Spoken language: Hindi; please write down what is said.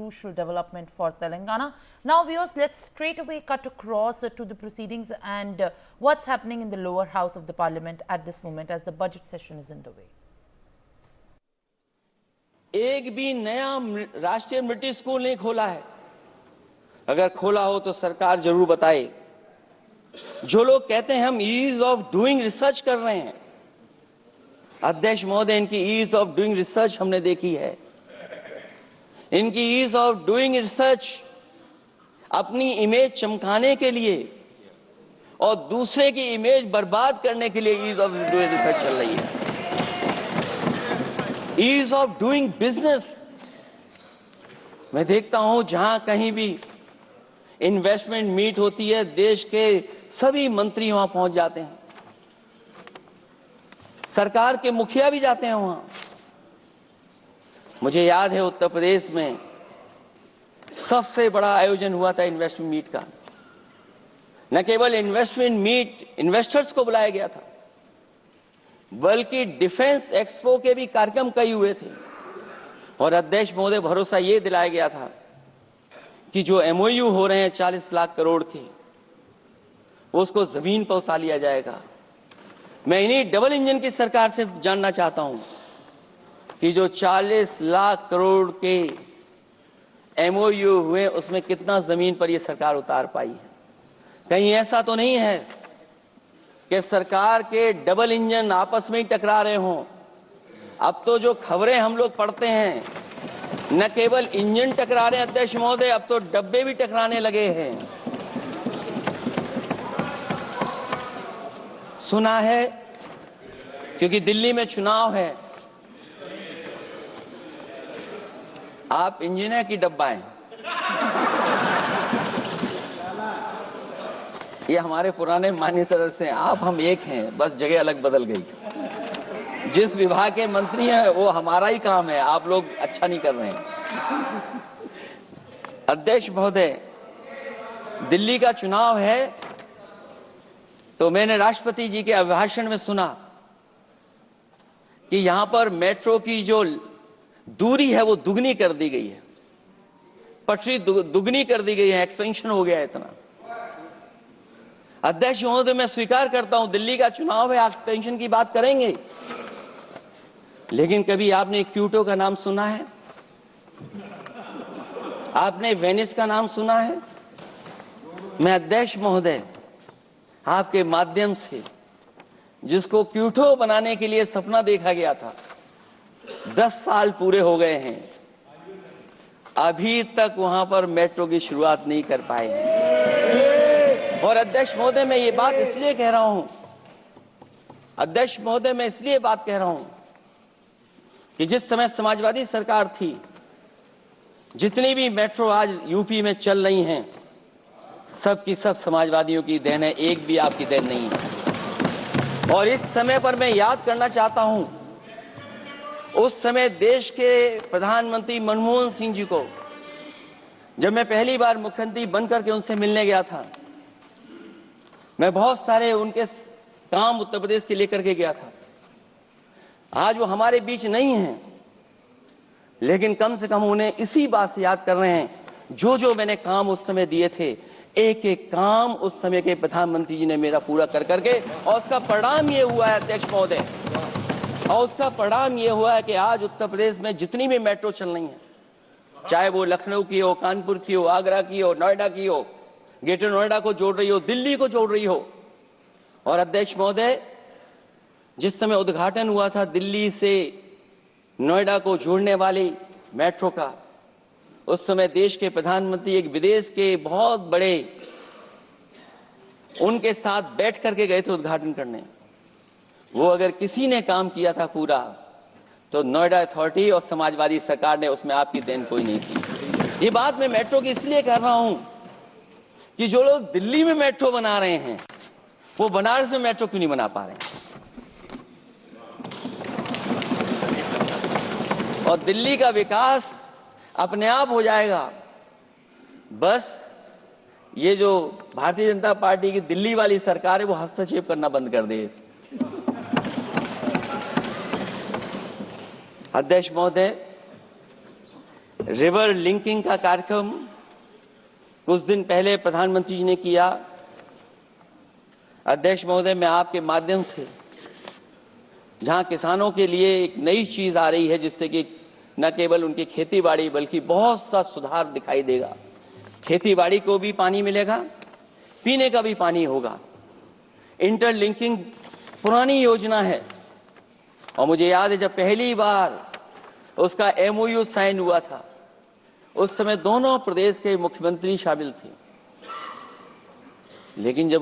crucial development for Telangana. Now, viewers, let's straight away cut across to the proceedings and what's happening in the lower house of the parliament at this moment as the budget session is underway. एक भी नया राष्ट्रीय मिलिट्री स्कूल नहीं खोला है। अगर खोला हो तो सरकार जरूर बताए। जो लोग कहते हैं हम ईज ऑफ डूइंग रिसर्च कर रहे हैं, अध्यक्ष महोदय, इनकी ईज ऑफ डूइंग रिसर्च हमने देखी है। इनकी ईज ऑफ डूइंग रिसर्च अपनी इमेज चमकाने के लिए और दूसरे की इमेज बर्बाद करने के लिए ईज ऑफ डूइंग रिसर्च चल रही है। ईज ऑफ डूइंग बिजनेस, मैं देखता हूं जहां कहीं भी इन्वेस्टमेंट मीट होती है, देश के सभी मंत्री वहां पहुंच जाते हैं, सरकार के मुखिया भी जाते हैं वहां। मुझे याद है उत्तर प्रदेश में सबसे बड़ा आयोजन हुआ था इन्वेस्टमेंट मीट का। न केवल इन्वेस्टमेंट मीट इन्वेस्टर्स को बुलाया गया था, बल्कि डिफेंस एक्सपो के भी कार्यक्रम कई हुए थे। और अध्यक्ष महोदय, भरोसा ये दिलाया गया था कि जो एमओयू हो रहे हैं 40 लाख करोड़ के, उसको जमीन पर उतार लिया जाएगा। मैं इन्हीं डबल इंजन की सरकार से जानना चाहता हूं कि जो 40 लाख करोड़ के एमओयू हुए, उसमें कितना जमीन पर यह सरकार उतार पाई है। कहीं ऐसा तो नहीं है कि सरकार के डबल इंजन आपस में ही टकरा रहे हों। अब तो जो खबरें हम लोग पढ़ते हैं, न केवल इंजन टकरा रहे हैं अध्यक्ष महोदय, अब तो डब्बे भी टकराने लगे हैं। सुना है क्योंकि दिल्ली में चुनाव है, आप इंजीनियर की डब्बा हैं। ये हमारे पुराने माननीय सदस्य हैं, आप हम एक हैं, बस जगह अलग बदल गई। जिस विभाग के मंत्री हैं वो हमारा ही काम है, आप लोग अच्छा नहीं कर रहे हैं। अध्यक्ष महोदय, दिल्ली का चुनाव है तो मैंने राष्ट्रपति जी के अभिभाषण में सुना कि यहां पर मेट्रो की जो दूरी है वो दुगनी कर दी गई है, पटरी दुगनी कर दी गई है, एक्सपेंशन हो गया है इतना। अध्यक्ष महोदय, मैं स्वीकार करता हूं दिल्ली का चुनाव है, एक्सपेंशन की बात करेंगे, लेकिन कभी आपने क्यूटो का नाम सुना है? आपने वेनिस का नाम सुना है? मैं अध्यक्ष महोदय आपके माध्यम से, जिसको क्यूटो बनाने के लिए सपना देखा गया था, 10 साल पूरे हो गए हैं, अभी तक वहां पर मेट्रो की शुरुआत नहीं कर पाए हैं। और अध्यक्ष महोदय, मैं ये बात इसलिए कह रहा हूं, अध्यक्ष महोदय, मैं इसलिए बात कह रहा हूं कि जिस समय समाजवादी सरकार थी, जितनी भी मेट्रो आज यूपी में चल रही हैं, सब की सब समाजवादियों की देन है, एक भी आपकी देन नहीं है। और इस समय पर मैं याद करना चाहता हूं, उस समय देश के प्रधानमंत्री मनमोहन सिंह जी को जब मैं पहली बार मुख्यमंत्री बनकर के उनसे मिलने गया था, मैं बहुत सारे उनके काम उत्तर प्रदेश के लेकर के गया था। आज वो हमारे बीच नहीं हैं, लेकिन कम से कम उन्हें इसी बात से याद कर रहे हैं, जो जो मैंने काम उस समय दिए थे, एक एक काम उस समय के प्रधानमंत्री जी ने मेरा पूरा कर करके, और उसका परिणाम ये हुआ है अध्यक्ष महोदय, और उसका परिणाम ये हुआ है कि आज उत्तर प्रदेश में जितनी भी मेट्रो चल रही हैं, चाहे वो लखनऊ की हो, कानपुर की हो, आगरा की हो, नोएडा की हो, ग्रेटर नोएडा को जोड़ रही हो, दिल्ली को जोड़ रही हो। और अध्यक्ष महोदय, जिस समय उद्घाटन हुआ था दिल्ली से नोएडा को जोड़ने वाली मेट्रो का, उस समय देश के प्रधानमंत्री एक विदेश के बहुत बड़े उनके साथ बैठ करके गए थे उद्घाटन करने। वो अगर किसी ने काम किया था पूरा, तो नोएडा अथॉरिटी और समाजवादी सरकार ने, उसमें आपकी देन कोई नहीं थी। ये बात मैं मेट्रो की इसलिए कर रहा हूं कि जो लोग दिल्ली में मेट्रो बना रहे हैं, वो बनारस में मेट्रो क्यों नहीं बना पा रहे हैं? और दिल्ली का विकास अपने आप हो जाएगा, बस ये जो भारतीय जनता पार्टी की दिल्ली वाली सरकार है वो हस्तक्षेप करना बंद कर दे। अध्यक्ष महोदय, रिवर लिंकिंग का कार्यक्रम कुछ दिन पहले प्रधानमंत्री जी ने किया। अध्यक्ष महोदय, मैं आपके माध्यम से जहां किसानों के लिए एक नई चीज आ रही है, जिससे कि न केवल उनकी खेती बाड़ी बल्कि बहुत सा सुधार दिखाई देगा। खेती बाड़ी को भी पानी मिलेगा, पीने का भी पानी होगा। इंटरलिंकिंग पुरानी योजना है और मुझे याद है जब पहली बार उसका MOU साइन हुआ था, उस समय दोनों प्रदेश के मुख्यमंत्री शामिल थे। लेकिन जब